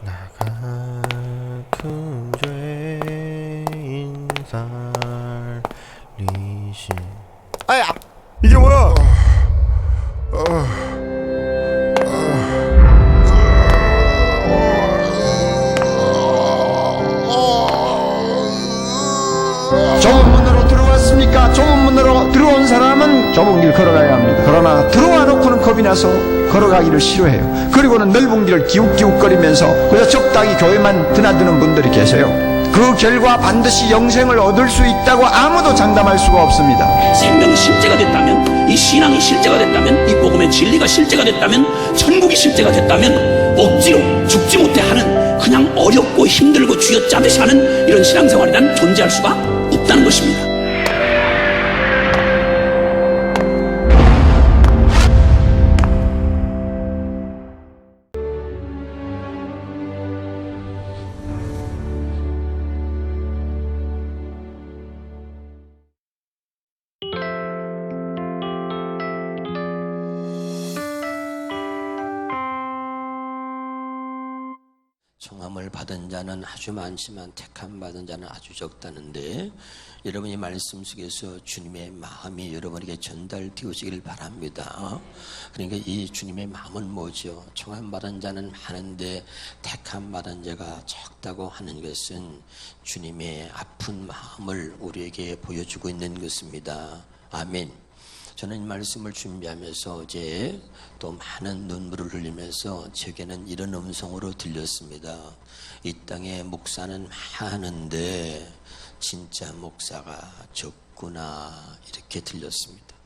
나 같은 죄인 살리신. 아야! 이게 뭐야? 좁은 문으로 들어왔습니까? 좁은 문으로 들어온 사람은 좁은 길 걸어가야 합니다. 그러나 들어와 놓고는 겁이 나서 걸어가기를 싫어해요. 그리고는 넓은 길을 기웃기웃거리면서 그래서 적당히 교회만 드나드는 분들이 계세요. 그 결과 반드시 영생을 얻을 수 있다고 아무도 장담할 수가 없습니다. 생명이 실제가 됐다면, 이 신앙이 실제가 됐다면, 이 복음의 진리가 실제가 됐다면, 천국이 실제가 됐다면 억지로 죽지 못해 하는, 그냥 어렵고 힘들고 쥐어짜듯이 하는 이런 신앙생활이란 존재할 수가 없다는 것입니다. 청함을 받은 자는 아주 많지만 택함 받은 자는 아주 적다는데, 여러분이 말씀 속에서 주님의 마음이 여러분에게 전달되어지기를 바랍니다. 그러니까 이 주님의 마음은 뭐죠? 청함 받은 자는 많은데 택함 받은 자가 적다고 하는 것은 주님의 아픈 마음을 우리에게 보여주고 있는 것입니다. 아멘. 저는 이 말씀을 준비하면서 어제 또 많은 눈물을 흘리면서 제게는 이런 음성으로 들렸습니다. 이 땅에 목사는 많은데 진짜 목사가 적구나, 이렇게 들렸습니다.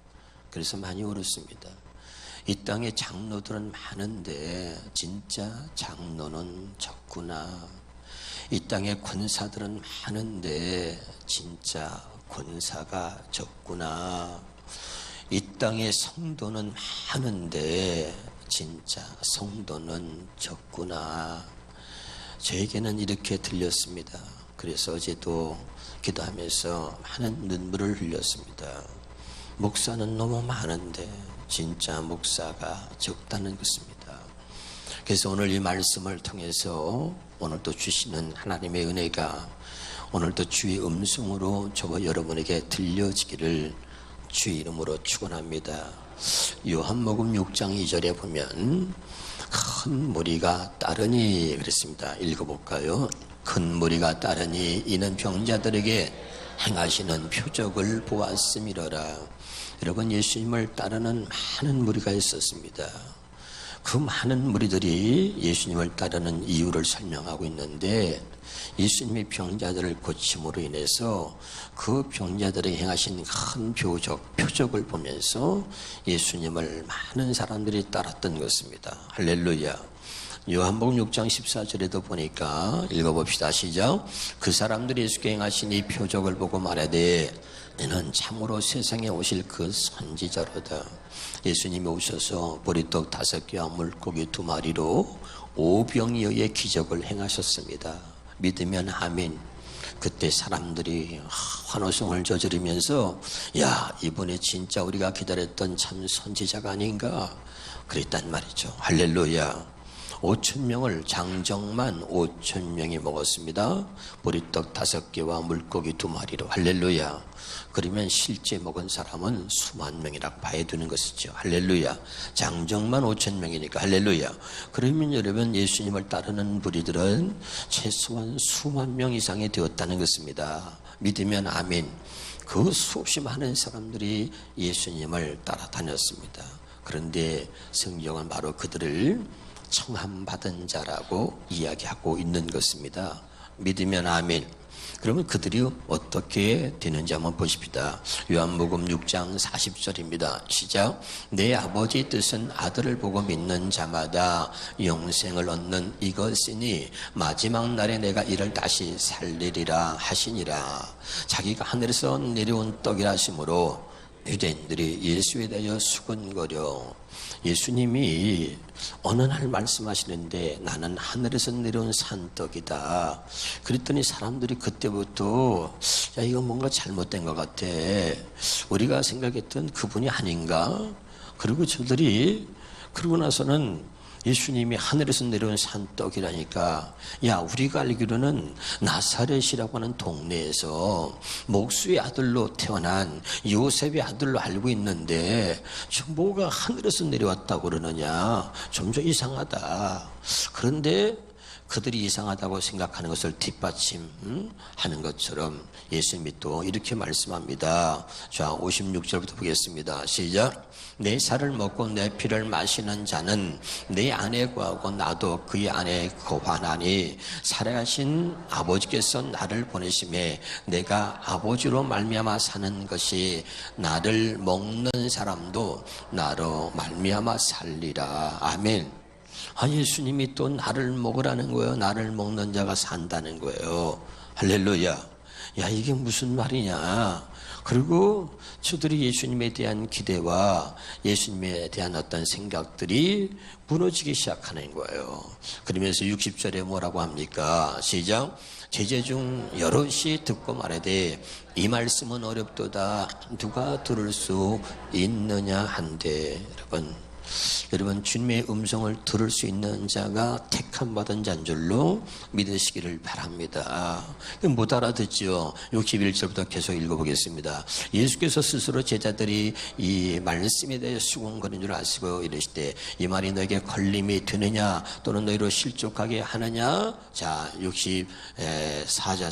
그래서 많이 울었습니다. 이 땅에 장로들은 많은데 진짜 장로는 적구나. 이 땅에 권사들은 많은데 진짜 권사가 적구나. 이 땅에 성도는 많은데 진짜 성도는 적구나. 저에게는 이렇게 들렸습니다. 그래서 어제도 기도하면서 많은 눈물을 흘렸습니다. 목사는 너무 많은데 진짜 목사가 적다는 것입니다. 그래서 오늘 이 말씀을 통해서 오늘도 주시는 하나님의 은혜가 오늘도 주의 음성으로 저와 여러분에게 들려지기를 주의 이름으로 축원합니다. 요한복음 6장 2절에 보면 큰 무리가 따르니 그랬습니다. 읽어볼까요? 큰 무리가 따르니 이는 병자들에게 행하시는 표적을 보았음이로라. 여러분, 예수님을 따르는 많은 무리가 있었습니다. 그 많은 무리들이 예수님을 따르는 이유를 설명하고 있는데, 예수님이 병자들을 고침으로 인해서 그 병자들에게 행하신 큰 표적을 보면서 예수님을 많은 사람들이 따랐던 것입니다. 할렐루야. 요한복음 6장 14절에도 보니까 읽어봅시다. 시작. 그 사람들이 예수께 행하신 이 표적을 보고 말하되 너는 참으로 세상에 오실 그 선지자로다. 예수님이 오셔서 보리떡 5개와 물고기 2마리로 오병이어의 기적을 행하셨습니다. 믿으면 아멘. 그때 사람들이 환호성을 저지르면서 야, 이번에 진짜 우리가 기다렸던 참 선지자가 아닌가 그랬단 말이죠. 할렐루야. 5,000명을 장정만 5,000명이 먹었습니다. 보리떡 5개와 물고기 2마리로. 할렐루야. 그러면 실제 먹은 사람은 수만 명이라 봐야 되는 것이죠. 할렐루야. 장정만 5,000명이니까 할렐루야. 그러면 여러분, 예수님을 따르는 무리들은 최소한 수만 명 이상이 되었다는 것입니다. 믿으면 아멘. 그 수없이 많은 사람들이 예수님을 따라다녔습니다. 그런데 성경은 바로 그들을 청함받은 자라고 이야기하고 있는 것입니다. 믿으면 아멘. 그러면 그들이 어떻게 되는지 한번 보십시다. 요한복음 6장 40절입니다. 시작. 내 아버지의 뜻은 아들을 보고 믿는 자마다 영생을 얻는 이것이니 마지막 날에 내가 이를 다시 살리리라 하시니라. 자기가 하늘에서 내려온 떡이라 하심으로 유대인들이 예수에 대하여 수군거려. 예수님이 어느 날 말씀하시는데 나는 하늘에서 내려온 산떡이다. 그랬더니 사람들이 그때부터 야, 이거 뭔가 잘못된 것 같아. 우리가 생각했던 그분이 아닌가? 그리고 저들이 그러고 나서는 예수님이 하늘에서 내려온 산떡이라니까. 야, 우리가 알기로는 나사렛이라고 하는 동네에서 목수의 아들로 태어난 요셉의 아들로 알고 있는데 저 뭐가 하늘에서 내려왔다고 그러느냐. 좀 이상하다. 그런데 그들이 이상하다고 생각하는 것을 뒷받침하는 것처럼 예수님이 또 이렇게 말씀합니다. 자, 56절부터 보겠습니다. 시작. 내 살을 먹고 내 피를 마시는 자는 내 안에 거하고 나도 그의 안에 거하나니 살아가신 아버지께서 나를 보내심에 내가 아버지로 말미암아 사는 것이 나를 먹는 사람도 나로 말미암아 살리라. 아멘. 예수님이 또 나를 먹으라는 거예요. 나를 먹는 자가 산다는 거예요. 할렐루야. 야, 이게 무슨 말이냐. 그리고 저들이 예수님에 대한 기대와 예수님에 대한 어떤 생각들이 무너지기 시작하는 거예요. 그러면서 60절에 뭐라고 합니까? 시작. 제자 중 여럿이 듣고 말하되 이 말씀은 어렵도다. 누가 들을 수 있느냐 한데. 여러분 주님의 음성을 들을 수 있는 자가 택함 받은 자인 줄로 믿으시기를 바랍니다. 못 알아듣죠. 61절부터 계속 읽어보겠습니다. 예수께서 스스로 제자들이 이 말씀에 대해 수군거리는 줄 아시고 이르시되 이 말이 너에게 걸림이 되느냐 또는 너희로 실족하게 하느냐. 자, 64절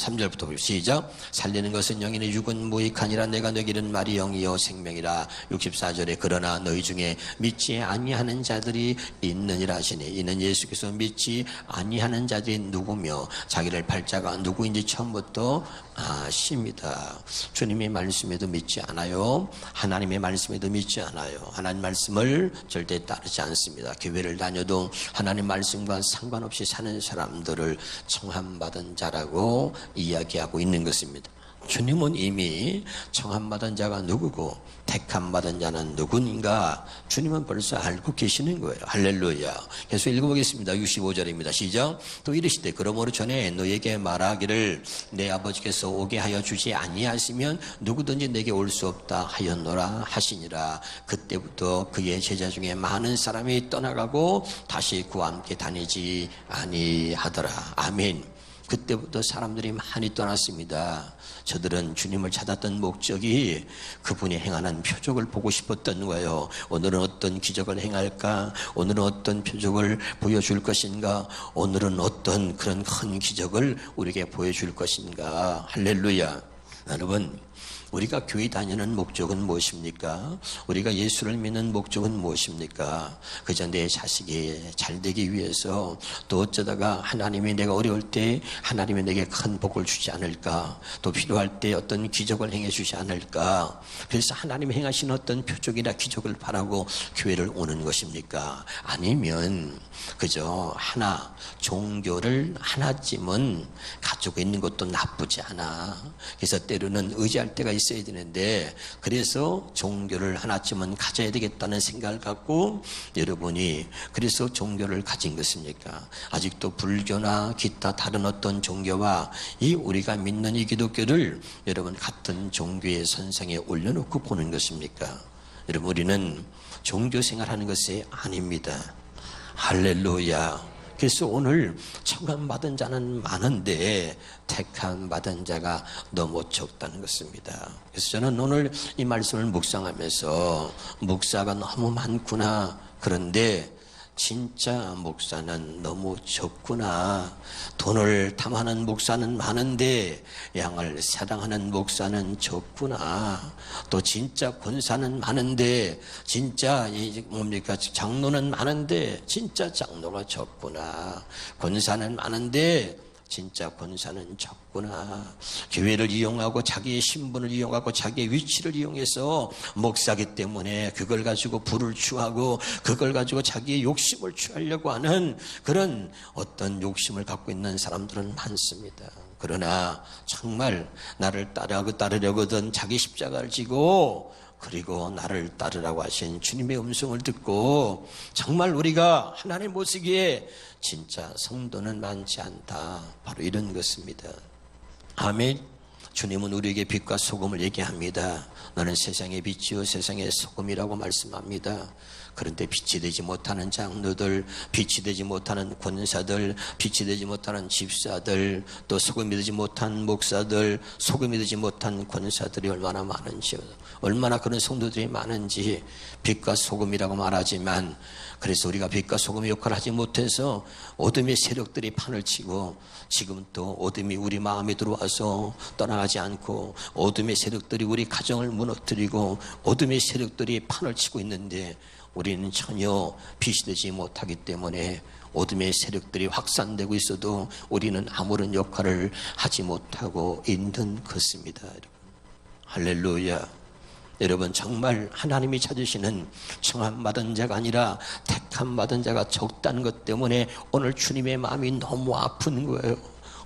3절부터 시작. 살리는 것은 영이니 육은 무익하니라. 내가 너에게 이른 말이 영이요 생명이라. 64절에 그러나 너희 중에 믿지 아니하는 자들이 있느니라 하시니 이는 예수께서 믿지 아니하는 자들이 누구며 자기를 팔자가 누구인지 처음부터 아십니다. 주님의 말씀에도 믿지 않아요. 하나님의 말씀에도 믿지 않아요. 하나님 말씀을 절대 따르지 않습니다. 교회를 다녀도 하나님 말씀과 상관없이 사는 사람들을 청함받은 자라고 이야기하고 있는 것입니다. 주님은 이미 청함받은 자가 누구고 택함받은 자는 누구인가 주님은 벌써 알고 계시는 거예요. 할렐루야. 계속 읽어보겠습니다. 65절입니다. 시작. 또 이르시되 그러므로 전에 너에게 말하기를 내 아버지께서 오게 하여 주지 아니하시면 누구든지 내게 올 수 없다 하였노라 하시니라. 그때부터 그의 제자 중에 많은 사람이 떠나가고 다시 그와 함께 다니지 아니하더라. 아멘. 그때부터 사람들이 많이 떠났습니다. 저들은 주님을 찾았던 목적이 그분이 행하는 표적을 보고 싶었던 거예요. 오늘은 어떤 기적을 행할까? 오늘은 어떤 표적을 보여줄 것인가? 오늘은 어떤 그런 큰 기적을 우리에게 보여줄 것인가? 할렐루야. 여러분, 우리가 교회 다니는 목적은 무엇입니까? 우리가 예수를 믿는 목적은 무엇입니까? 그저 내 자식이 잘 되기 위해서, 또 어쩌다가 하나님이 내가 어려울 때 하나님이 내게 큰 복을 주지 않을까? 또 필요할 때 어떤 기적을 행해 주지 않을까? 그래서 하나님이 행하신 어떤 표적이나 기적을 바라고 교회를 오는 것입니까? 아니면 그저 하나, 종교를 하나쯤은 가지고 있는 것도 나쁘지 않아. 그래서 때로는 의지할 때가 있어야 되는데, 그래서 종교를 하나쯤은 가져야 되겠다는 생각을 갖고 여러분이 그래서 종교를 가진 것입니까? 아직도 불교나 기타 다른 어떤 종교와 이 우리가 믿는 이 기독교를 여러분 같은 종교의 선상에 올려놓고 보는 것입니까? 여러분, 우리는 종교 생활하는 것이 아닙니다. 할렐루야. 그래서 오늘 청함받은 자는 많은데 택함받은 자가 너무 적다는 것입니다. 그래서 저는 오늘 이 말씀을 묵상하면서 목사가 너무 많구나. 그런데 진짜 목사는 너무 적구나. 돈을 탐하는 목사는 많은데 양을 사랑하는 목사는 적구나. 또 진짜 권사는 많은데 진짜 장로는 많은데 진짜 장로가 적구나. 권사는 많은데 진짜 권사는 적구나. 교회를 이용하고 자기의 신분을 이용하고 자기의 위치를 이용해서 목사기 때문에 그걸 가지고 부를 취하고 그걸 가지고 자기의 욕심을 취하려고 하는 그런 어떤 욕심을 갖고 있는 사람들은 많습니다. 그러나 정말 나를 따르려거든 자기 십자가를 지고 그리고 나를 따르라고 하신 주님의 음성을 듣고 정말 우리가 하나님 보시기에 진짜 성도는 많지 않다. 바로 이런 것입니다. 아멘. 주님은 우리에게 빛과 소금을 얘기합니다. 너는 세상의 빛이요 세상의 소금이라고 말씀합니다. 그런데 빛이 되지 못하는 장로들, 빛이 되지 못하는 권사들, 빛이 되지 못하는 집사들, 또 소금이 되지 못한 목사들, 소금이 되지 못한 권사들이 얼마나 많은지, 얼마나 그런 성도들이 많은지. 빛과 소금이라고 말하지만, 그래서 우리가 빛과 소금의 역할을 하지 못해서 어둠의 세력들이 판을 치고, 지금 또 어둠이 우리 마음에 들어와서 떠나가지 않고, 어둠의 세력들이 우리 가정을 무너뜨리고, 어둠의 세력들이 판을 치고 있는데 우리는 전혀 빛이 되지 못하기 때문에 어둠의 세력들이 확산되고 있어도 우리는 아무런 역할을 하지 못하고 있는 것입니다. 여러분. 할렐루야. 여러분, 정말 하나님이 찾으시는 청함 받은 자가 아니라 택함 받은 자가 적다는 것 때문에 오늘 주님의 마음이 너무 아픈 거예요.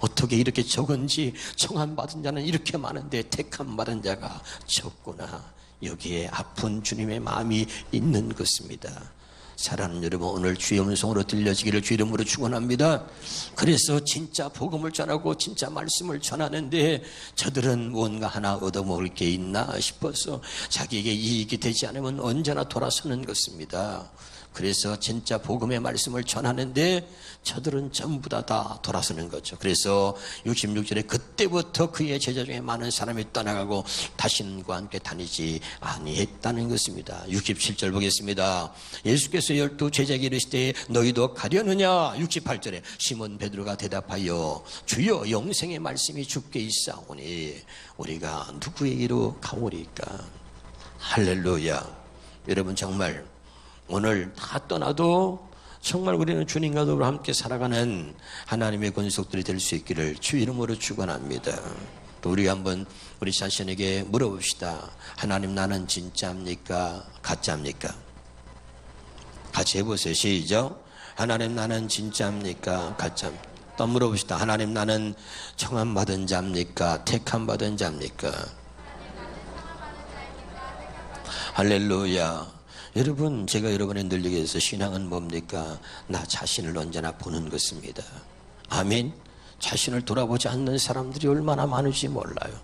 어떻게 이렇게 적은지, 청함 받은 자는 이렇게 많은데 택함 받은 자가 적구나. 여기에 아픈 주님의 마음이 있는 것입니다. 사랑하는 여러분, 오늘 주의 음성으로 들려지기를 주 이름으로 축원합니다. 그래서 진짜 복음을 전하고 진짜 말씀을 전하는데 저들은 뭔가 하나 얻어먹을 게 있나 싶어서 자기에게 이익이 되지 않으면 언제나 돌아서는 것입니다. 그래서 진짜 복음의 말씀을 전하는데 저들은 전부 다 돌아서는 거죠. 그래서 66절에 그때부터 그의 제자 중에 많은 사람이 떠나가고 다시는 그와 함께 다니지 아니했다는 것입니다. 67절 보겠습니다. 예수께서 12 제자에게 이르시되 너희도 가려느냐. 68절에 시몬 베드로가 대답하여 주여 영생의 말씀이 주께 있사오니 우리가 누구에게로 가오리까. 할렐루야. 여러분, 정말 오늘 다 떠나도 정말 우리는 주님과 더불어 함께 살아가는 하나님의 권속들이 될 수 있기를 주 이름으로 축원합니다. 또 우리 한번 우리 자신에게 물어봅시다. 하나님, 나는 진짜입니까? 가짜입니까? 같이 해보세요. 시작. 하나님, 나는 진짜입니까? 가짜입니까? 또 물어봅시다. 하나님, 나는 청함 받은 자입니까? 택함 받은 자입니까? 할렐루야. 여러분, 제가 여러분의 늘 얘기해서 신앙은 뭡니까? 나 자신을 언제나 보는 것입니다. 아멘. 자신을 돌아보지 않는 사람들이 얼마나 많은지 몰라요.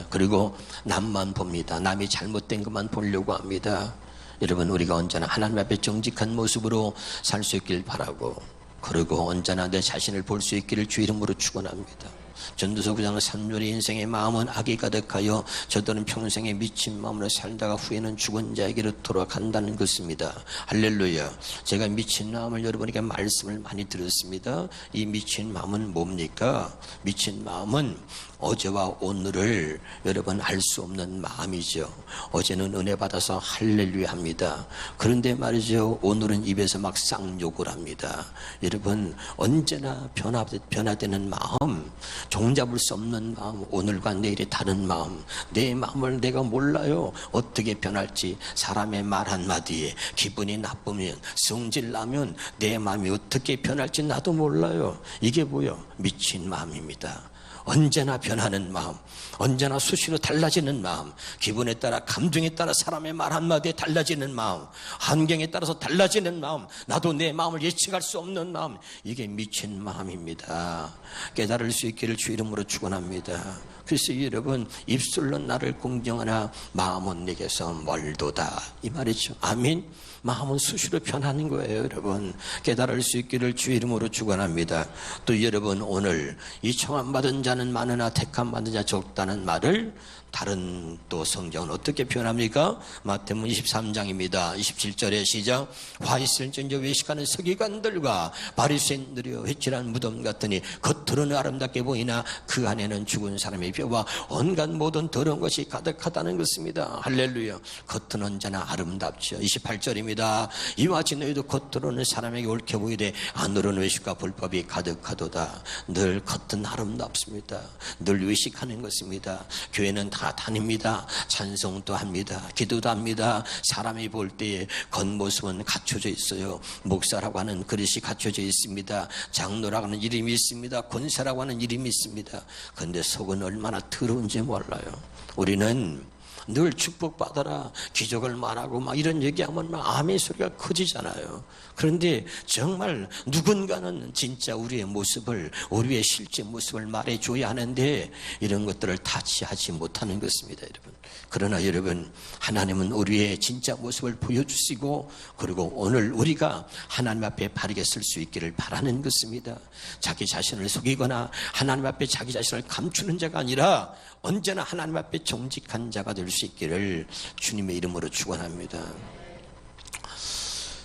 그리고 남만 봅니다. 남이 잘못된 것만 보려고 합니다. 여러분, 우리가 언제나 하나님 앞에 정직한 모습으로 살 수 있길 바라고, 그리고 언제나 내 자신을 볼 수 있기를 주 이름으로 축원합니다. 전도서 9장 3절에 인생의 마음은 악이 가득하여 저들은 평생에 미친 마음으로 살다가 후에는 죽은 자에게로 돌아간다는 것입니다. 할렐루야. 제가 미친 마음을 여러분에게 말씀을 많이 들었습니다. 이 미친 마음은 뭡니까? 미친 마음은 어제와 오늘을 여러분 알 수 없는 마음이죠. 어제는 은혜 받아서 할렐루야 합니다. 그런데 말이죠, 오늘은 입에서 막 쌍욕을 합니다. 여러분, 언제나 변화되는 마음, 종잡을 수 없는 마음, 오늘과 내일이 다른 마음, 내 마음을 내가 몰라요. 어떻게 변할지. 사람의 말 한마디에 기분이 나쁘면, 성질나면 내 마음이 어떻게 변할지 나도 몰라요. 이게 뭐요? 미친 마음입니다. 언제나 변하는 마음, 언제나 수시로 달라지는 마음, 기분에 따라, 감정에 따라 사람의 말 한마디에 달라지는 마음, 환경에 따라서 달라지는 마음, 나도 내 마음을 예측할 수 없는 마음, 이게 미친 마음입니다. 깨달을 수 있기를 주 이름으로 축원합니다. 그래서 여러분, 입술로 나를 공경하나 마음은 내게서 멀도다, 이 말이죠. 아멘. 마음은 수시로 변하는 거예요. 여러분, 깨달을 수 있기를 주 이름으로 축원합니다. 또 여러분, 오늘 이 청함 받은 자는 많으나 택함 받은 자 적다는 말을 다른 또 성경은 어떻게 표현합니까? 마태복음 23장입니다. 27절에 시작. 화 있을진저 외식하는 서기관들과 바리새인들이여 회칠한 무덤 같으니 겉으로는 아름답게 보이나 그 안에는 죽은 사람의 뼈와 온갖 모든 더러운 것이 가득하다는 것입니다. 할렐루야. 겉은 언제나 아름답죠. 28절입니다. 이와 같이 너희도 겉으로는 사람에게 옳게 보이되 안으로는 외식과 불법이 가득하도다. 늘 겉은 아름답습니다. 늘 외식하는 것입니다. 교회는 다 다닙니다. 찬송도 합니다. 기도도 합니다. 사람이 볼 때에 겉모습은 갖춰져 있어요. 목사라고 하는 그릇이 갖춰져 있습니다. 장로라고 하는 이름이 있습니다. 권사라고 하는 이름이 있습니다. 그런데 속은 얼마나 더러운지 몰라요. 우리는 늘 축복받아라, 기적을 말하고 막 이런 얘기하면 막 아멘 소리가 커지잖아요. 그런데 정말 누군가는 진짜 우리의 모습을, 우리의 실제 모습을 말해줘야 하는데 이런 것들을 타치하지 못하는 것입니다, 여러분. 그러나 여러분, 하나님은 우리의 진짜 모습을 보여주시고, 그리고 오늘 우리가 하나님 앞에 바르게 설 수 있기를 바라는 것입니다. 자기 자신을 속이거나 하나님 앞에 자기 자신을 감추는 자가 아니라 언제나 하나님 앞에 정직한 자가 될 수 있기를 주님의 이름으로 축원합니다.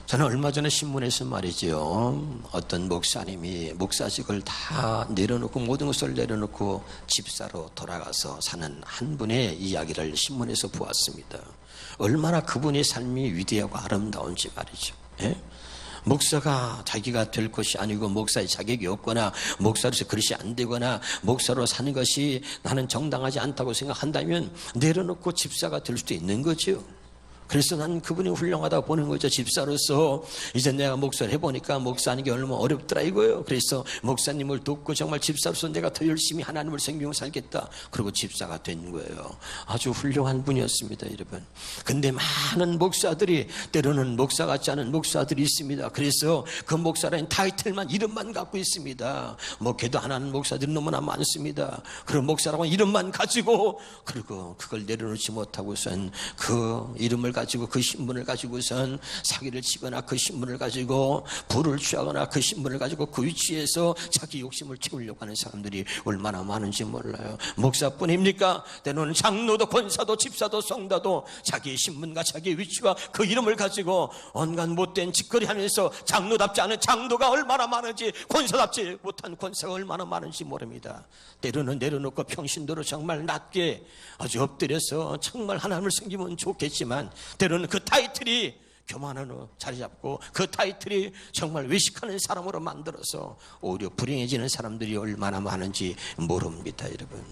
저는 얼마 전에 신문에서 말이죠, 어떤 목사님이 목사직을 다 내려놓고 모든 것을 내려놓고 집사로 돌아가서 사는 한 분의 이야기를 신문에서 보았습니다. 얼마나 그분의 삶이 위대하고 아름다운지 말이죠. 예? 목사가 자기가 될 것이 아니고 목사의 자격이 없거나 목사로서 그릇이 안 되거나 목사로 사는 것이 나는 정당하지 않다고 생각한다면 내려놓고 집사가 될 수도 있는 거죠. 그래서 난 그분이 훌륭하다고 보는 거죠. 집사로서 이제 내가 목사를 해보니까 목사하는 게 얼마나 어렵더라 이거예요. 그래서 목사님을 돕고 정말 집사로서 내가 더 열심히 하나님을 섬기고 살겠다. 그리고 집사가 된 거예요. 아주 훌륭한 분이었습니다, 여러분. 근데 많은 목사들이, 때로는 목사 같지 않은 목사들이 있습니다. 그래서 그 목사라는 타이틀만, 이름만 갖고 있습니다. 목회도 안 하는 목사들이 너무나 많습니다. 그런 목사라고 이름만 가지고, 그리고 그걸 내려놓지 못하고선 그 이름을 가지고, 그 신분을 가지고선 사기를 치거나 그 신분을 가지고 부를 취하거나 그 신분을 가지고 그 위치에서 자기 욕심을 채우려고 하는 사람들이 얼마나 많은지 몰라요. 목사뿐입니까? 때로는 장로도 권사도 집사도 성도도 자기의 신분과 자기의 위치와 그 이름을 가지고 온갖 못된 짓거리 하면서 장로답지 않은 장로가 얼마나 많은지, 권사답지 못한 권사가 얼마나 많은지 모릅니다. 때로는 내려놓고 평신도로 정말 낮게 아주 엎드려서 정말 하나님을 섬기면 좋겠지만, 때로는 그 타이틀이 교만으로 자리 잡고 그 타이틀이 정말 외식하는 사람으로 만들어서 오히려 불행해지는 사람들이 얼마나 많은지 모릅니다, 여러분.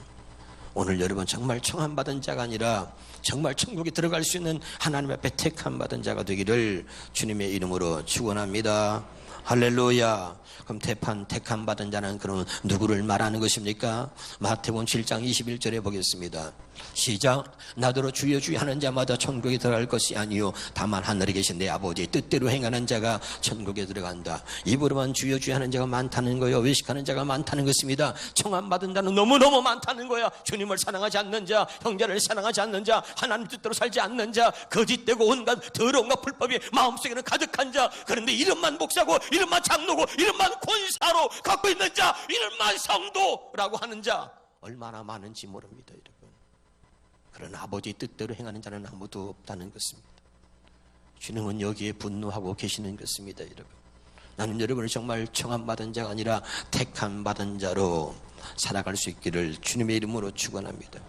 오늘 여러분 정말 청함받은 자가 아니라 정말 천국에 들어갈 수 있는 하나님 앞에 택함받은 자가 되기를 주님의 이름으로 축원합니다. 할렐루야. 그럼 택함받은 자는 그럼 누구를 말하는 것입니까? 마태복음 7장 21절에 보겠습니다. 시작. 나더러 주여 주여 하는 자마다 천국에 들어갈 것이 아니요 다만 하늘에 계신 내 아버지의 뜻대로 행하는 자가 천국에 들어간다. 입으로만 주여 주여 하는 자가 많다는 거요, 외식하는 자가 많다는 것입니다. 청함받은 자는 너무너무 많다는 거야. 주님을 사랑하지 않는 자, 형제를 사랑하지 않는 자, 하나님 뜻대로 살지 않는 자, 거짓되고 온갖 더러움과 불법이 마음속에는 가득한 자, 그런데 이름만 목사고 이름만 장로고 이름만 권사로 갖고 있는 자, 이름만 성도라고 하는 자 얼마나 많은지 모릅니다, 여러분. 그러나 아버지의 뜻대로 행하는 자는 아무도 없다는 것입니다. 주님은 여기에 분노하고 계시는 것입니다, 여러분. 나는 여러분을 정말 청함받은 자가 아니라 택함받은 자로 살아갈 수 있기를 주님의 이름으로 축원합니다.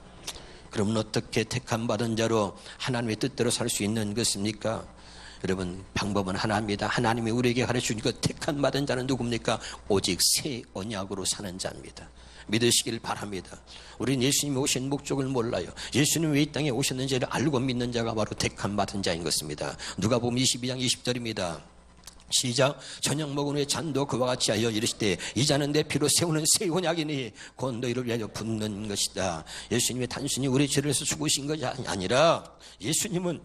그러면 어떻게 택함받은 자로 하나님의 뜻대로 살 수 있는 것입니까? 여러분, 방법은 하나입니다. 하나님이 우리에게 가르쳐준 그 택함받은 자는 누굽니까? 오직 새 언약으로 사는 자입니다. 믿으시길 바랍니다. 우리는 예수님이 오신 목적을 몰라요. 예수님이 왜 이 땅에 오셨는지를 알고 믿는 자가 바로 택함받은 자인 것입니다. 누가복음 22장 20절입니다. 시작. 저녁 먹은 후에 잔도 그와 같이 하여 이르시되 이 잔은 내 피로 세우는 새 언약이니 곧 너희를 위하여 붓는 것이다. 예수님이 단순히 우리 죄를 위해서 죽으신 것이 아니라 예수님은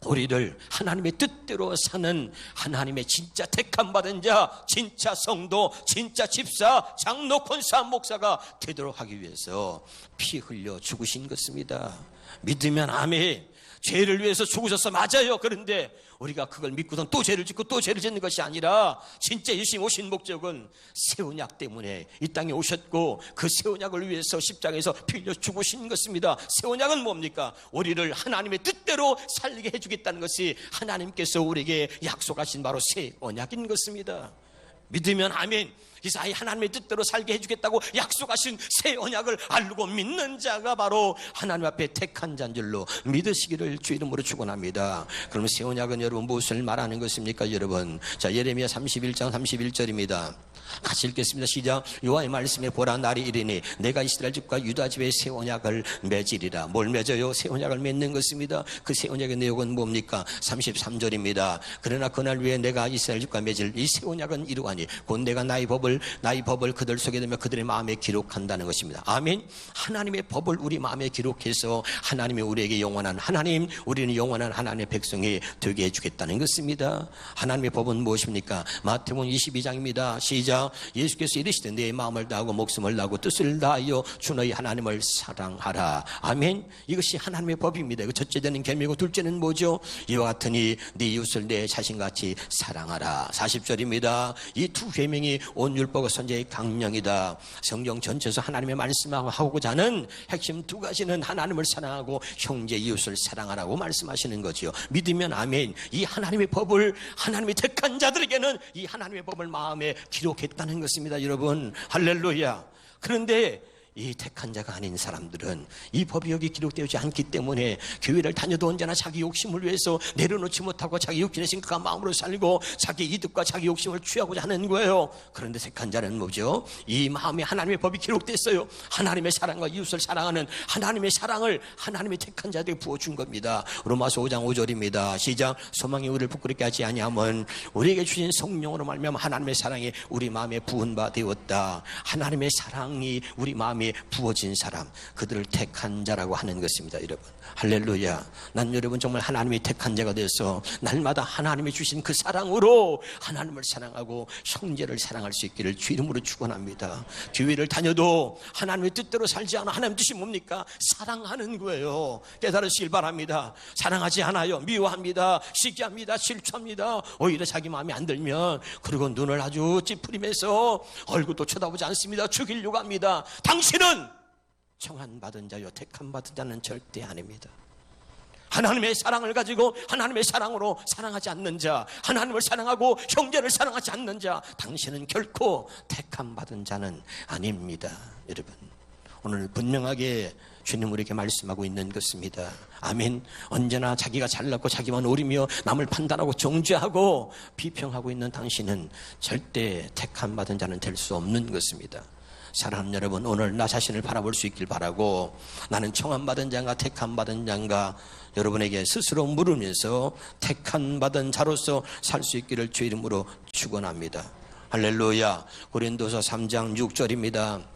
우리를 하나님의 뜻대로 사는 하나님의 진짜 택함받은 자, 진짜 성도, 진짜 집사, 장로, 권사, 목사가 되도록 하기 위해서 피 흘려 죽으신 것입니다. 믿으면 아멘. 죄를 위해서 죽으셔서 맞아요. 그런데 우리가 그걸 믿고선 또 죄를 짓고 또 죄를 짓는 것이 아니라 진짜 예수님 오신 목적은 새 언약 때문에 이 땅에 오셨고 그 새 언약을 위해서 십자가에서 피 흘려 죽으신 것입니다. 새 언약은 뭡니까? 우리를 하나님의 뜻대로 살게 해주겠다는 것이 하나님께서 우리에게 약속하신 바로 새 언약인 것입니다. 믿으면 아멘. 그래서 아예 하나님의 뜻대로 살게 해주겠다고 약속하신 새 언약을 알고 믿는 자가 바로 하나님 앞에 택한 자인 줄로 믿으시기를 주 이름으로 축원합니다. 그럼 새 언약은 여러분 무엇을 말하는 것입니까, 여러분? 자, 예레미야 31장 31절입니다. 같이 읽겠습니다. 시작. 여호와의 말씀에 보라, 날이 이르니 내가 이스라엘 집과 유다 집에 새 언약을 맺으리라. 뭘 맺어요? 새 언약을 맺는 것입니다. 그 새 언약의 내용은 뭡니까? 33절입니다. 그러나 그날 위에 내가 이스라엘 집과 맺을 이 새 언약은 이러한 기록하니 곧 내가 나의 법을 그들 속에 두며 그들의 마음에 기록한다는 것입니다. 아멘. 하나님의 법을 우리 마음에 기록해서 하나님이 우리에게 영원한 하나님, 우리는 영원한 하나님의 백성이 되게 해주겠다는 것입니다. 하나님의 법은 무엇입니까? 마태복음 22장입니다. 시작. 예수께서 이르시되 내 마음을 다하고 목숨을 다하고 뜻을 다하여 주 너희 하나님을 사랑하라. 아멘. 이것이 하나님의 법입니다. 그 첫째 되는 계명이고 둘째는 뭐죠? 이와 같으니 네 이웃을 내 자신같이 사랑하라. 40절입니다. 이 두 계명이 온 율법과 선지자의 강령이다. 성경 전체에서 하나님의 말씀하고자 하는 핵심 두 가지는 하나님을 사랑하고 형제 이웃을 사랑하라고 말씀하시는 거죠. 믿으면 아멘. 이 하나님의 법을 하나님의 택한 자들에게는 이 하나님의 법을 마음에 기록했다는 것입니다. 여러분 할렐루야. 그런데 이 택한 자가 아닌 사람들은 이 법이 여기 기록되지 않기 때문에 교회를 다녀도 언제나 자기 욕심을 위해서 내려놓지 못하고 자기 욕심의 생각과 마음으로 살고 자기 이득과 자기 욕심을 취하고자 하는 거예요. 그런데 택한 자는 뭐죠? 이 마음에 하나님의 법이 기록됐어요. 하나님의 사랑과 이웃을 사랑하는 하나님의 사랑을 하나님의 택한 자들에게 부어준 겁니다. 로마서 5장 5절입니다. 시작. 소망이 우리를 부끄럽게 하지 아니하면 우리에게 주신 성령으로 말미암아 하나님의 사랑이 우리 마음에 부은 바 되었다. 하나님의 사랑이 우리 마음에 부어진 사람, 그들을 택한 자라고 하는 것입니다. 여러분 할렐루야. 난 여러분 정말 하나님의 택한 자가 돼서 날마다 하나님이 주신 그 사랑으로 하나님을 사랑하고 형제를 사랑할 수 있기를 주 이름으로 축원합니다. 교회를 다녀도 하나님의 뜻대로 살지 않아. 하나님 뜻이 뭡니까? 사랑하는 거예요. 깨달으시길 바랍니다. 사랑하지 않아요. 미워합니다. 시기합니다. 질투합니다. 오히려 자기 마음에 안 들면 그리고 눈을 아주 찌푸리면서 얼굴도 쳐다보지 않습니다. 죽이려고 합니다. 당신은 청한 받은 자요 택한 받은 자는 절대 아닙니다. 하나님의 사랑을 가지고 하나님의 사랑으로 사랑하지 않는 자, 하나님을 사랑하고 형제를 사랑하지 않는 자, 당신은 결코 택한 받은 자는 아닙니다. 여러분 오늘 분명하게 주님 우리에게 말씀하고 있는 것입니다. 아멘. 언제나 자기가 잘났고 자기만 오리며 남을 판단하고 정죄하고 비평하고 있는 당신은 절대 택한 받은 자는 될 수 없는 것입니다. 사랑하는 여러분, 오늘 나 자신을 바라볼 수 있길 바라고, 나는 청한 받은 자인가 택한 받은 자인가 여러분에게 스스로 물으면서 택한 받은 자로서 살 수 있기를 주 이름으로 축원합니다. 할렐루야. 고린도서 3장 6절입니다.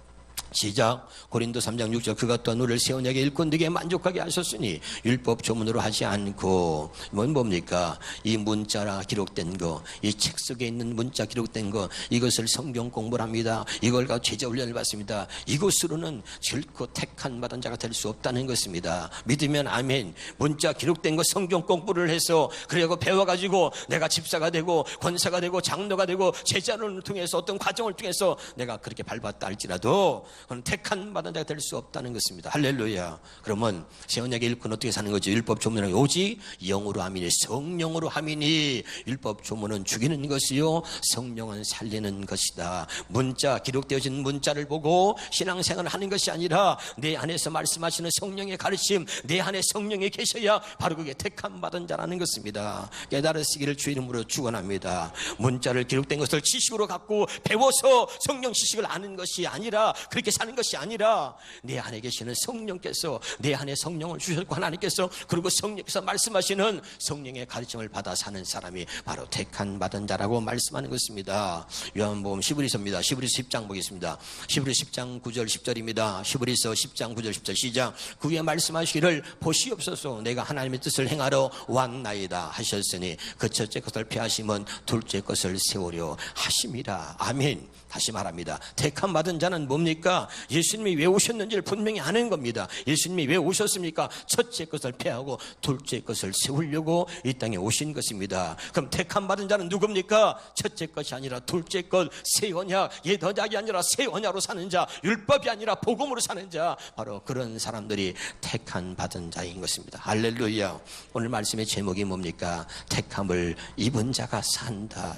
시작. 고린도 3장 6절. 그가 또 너를 새 언약의 일꾼들에게 만족하게 하셨으니 율법 조문으로 하지 않고, 뭡니까? 이 문자라 기록된 거, 이 책 속에 있는 문자 기록된 거, 이것을 성경 공부를 합니다. 이걸 가지고 제자 훈련을 받습니다. 이것으로는 결코 택한 받은 자가 될 수 없다는 것입니다. 믿으면 아멘. 문자 기록된 거 성경 공부를 해서 그리고 배워가지고 내가 집사가 되고 권사가 되고 장로가 되고 제자를 통해서 어떤 과정을 통해서 내가 그렇게 밟았다 할지라도 그건 택한 받은 자가 될 수 없다는 것입니다. 할렐루야. 그러면 새 언약의 일꾼 어떻게 사는 거죠? 율법 조문은 오직 영으로 함이니, 성령으로 함이니. 율법 조문은 죽이는 것이요 성령은 살리는 것이다. 문자, 기록되어진 문자를 보고 신앙생활을 하는 것이 아니라 내 안에서 말씀하시는 성령의 가르침, 내 안에 성령이 계셔야 바로 그게 택한 받은 자라는 것입니다. 깨달으시기를 주 이름으로 축원합니다. 문자를 기록된 것을 지식으로 갖고 배워서 성령 지식을 아는 것이 아니라, 그렇게 사는 것이 아니라 내 안에 계시는 성령께서, 내 안에 성령을 주셨고 하나님께서, 그리고 성령께서 말씀하시는 성령의 가르침을 받아 사는 사람이 바로 택한 받은 자라고 말씀하는 것입니다. 요한복음 히브리서입니다. 히브리서 10장 보겠습니다. 히브리서 10장 9절 10절입니다. 히브리서 10장 9절 10절 시작. 그 위에 말씀하시기를 보시옵소서 내가 하나님의 뜻을 행하러 왔나이다 하셨으니 그 첫째 것을 폐하심은 둘째 것을 세우려 하심이라. 아멘. 다시 말합니다. 택한 받은 자는 뭡니까? 예수님이 왜 오셨는지를 분명히 아는 겁니다. 예수님이 왜 오셨습니까? 첫째 것을 폐하고 둘째 것을 세우려고 이 땅에 오신 것입니다. 그럼 택한 받은 자는 누굽니까? 첫째 것이 아니라 둘째 것, 새 언약, 옛 언약이 아니라 새 언약으로 사는 자, 율법이 아니라 복음으로 사는 자, 바로 그런 사람들이 택한 받은 자인 것입니다. 할렐루야. 오늘 말씀의 제목이 뭡니까? 택함을 입은 자가 산다.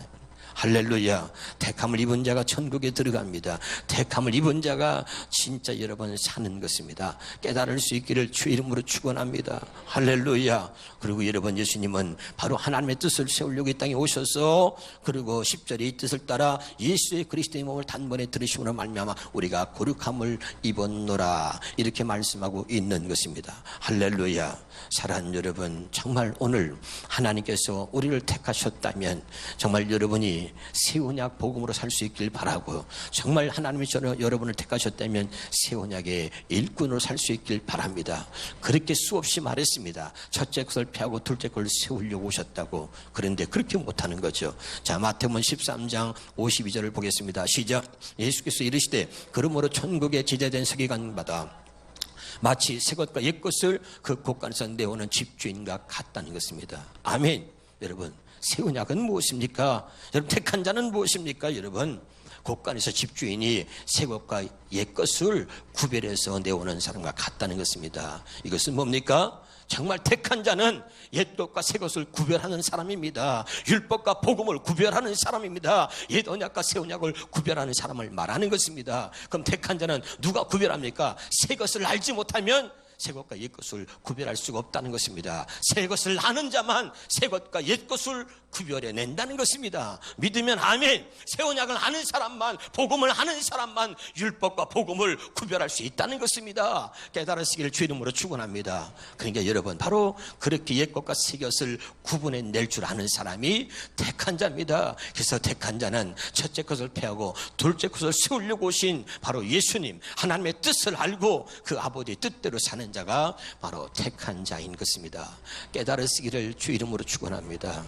할렐루야. 택함을 입은 자가 천국에 들어갑니다. 택함을 입은 자가 진짜 여러분 사는 것입니다. 깨달을 수 있기를 주 이름으로 축원합니다. 할렐루야. 그리고 여러분, 예수님은 바로 하나님의 뜻을 세우려고 이 땅에 오셔서, 그리고 10절에 이 뜻을 따라 예수의 그리스도의 몸을 단번에 들으심으로 말미암아 우리가 거룩함을 입었노라, 이렇게 말씀하고 있는 것입니다. 할렐루야. 사랑하는 여러분, 정말 오늘 하나님께서 우리를 택하셨다면 정말 여러분이 여러분이 새 언약 복음으로 살 수 있길 바라고요. 정말 하나님이 여러분을 택하셨다면 새 언약의 일꾼으로 살 수 있길 바랍니다. 그렇게 수없이 말했습니다. 첫째 것을 폐하고 둘째 것을 세우려고 오셨다고. 그런데 그렇게 못하는 거죠. 자, 마태복음 13장 52절을 보겠습니다. 시작. 예수께서 이르시되 그러므로 천국에 지제된 서기관마다 마치 새 것과 옛 것을 그 곳간에서 내오는 집주인과 같다는 것입니다. 아멘. 여러분, 새 언약은 무엇입니까? 여러분, 택한 자는 무엇입니까? 여러분, 곳간에서 집주인이 새 것과 옛 것을 구별해서 내오는 사람과 같다는 것입니다. 이것은 뭡니까? 정말 택한 자는 옛 것과 새 것을 구별하는 사람입니다. 율법과 복음을 구별하는 사람입니다. 옛 언약과 새 언약을 구별하는 사람을 말하는 것입니다. 그럼 택한 자는 누가 구별합니까? 새 것을 알지 못하면 새 것과 옛 것을 구별할 수가 없다는 것입니다. 새 것을 아는 자만 새 것과 옛 것을 구별해낸다는 것입니다. 믿으면 아멘. 새 언약을 아는 사람만, 복음을 아는 사람만 율법과 복음을 구별할 수 있다는 것입니다. 깨달으시기를 주 이름으로 축원합니다. 그러니까 여러분, 바로 그렇게 옛 것과 새 것을 구분해낼 줄 아는 사람이 택한 자입니다. 그래서 택한 자는 첫째 것을 폐하고 둘째 것을 세우려고 오신 바로 예수님, 하나님의 뜻을 알고 그 아버지의 뜻대로 사는 자가 바로 택한 자인 것입니다. 깨달으시기를 주 이름으로 축원합니다.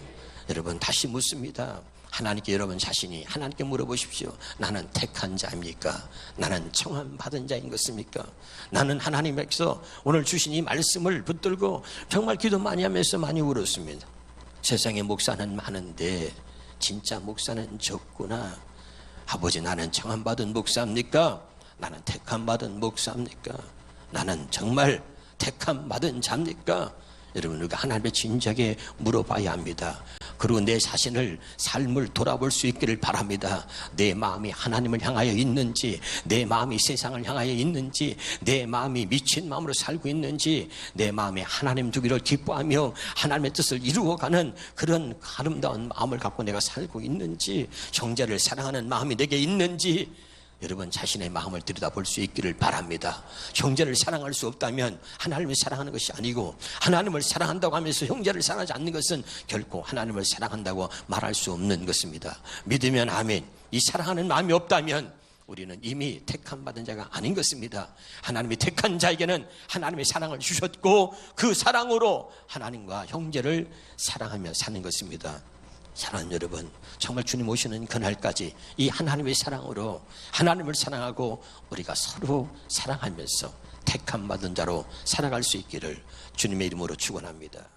여러분, 다시 묻습니다. 하나님께 여러분 자신이 하나님께 물어보십시오. 나는 택한 자입니까? 나는 청함 받은 자인 것입니까? 나는 하나님께서 오늘 주신 이 말씀을 붙들고 정말 기도 많이 하면서 많이 울었습니다. 세상에 목사는 많은데 진짜 목사는 적구나. 아버지, 나는 청함 받은 목사입니까? 나는 택함 받은 목사입니까? 나는 정말 택함 받은 자입니까? 여러분, 우리가 하나님의 진작에 물어봐야 합니다. 그리고 내 자신을 삶을 돌아볼 수 있기를 바랍니다. 내 마음이 하나님을 향하여 있는지, 내 마음이 세상을 향하여 있는지, 내 마음이 미친 마음으로 살고 있는지, 내 마음이 하나님 두기를 기뻐하며 하나님의 뜻을 이루어가는 그런 아름다운 마음을 갖고 내가 살고 있는지, 형제를 사랑하는 마음이 내게 있는지, 여러분 자신의 마음을 들여다볼 수 있기를 바랍니다. 형제를 사랑할 수 없다면 하나님을 사랑하는 것이 아니고, 하나님을 사랑한다고 하면서 형제를 사랑하지 않는 것은 결코 하나님을 사랑한다고 말할 수 없는 것입니다. 믿으면 아멘. 이 사랑하는 마음이 없다면 우리는 이미 택함 받은 자가 아닌 것입니다. 하나님이 택한 자에게는 하나님의 사랑을 주셨고 그 사랑으로 하나님과 형제를 사랑하며 사는 것입니다. 사랑하는 여러분, 정말 주님 오시는 그날까지 이 하나님의 사랑으로 하나님을 사랑하고 우리가 서로 사랑하면서 택함 받은 자로 살아갈 수 있기를 주님의 이름으로 축원합니다.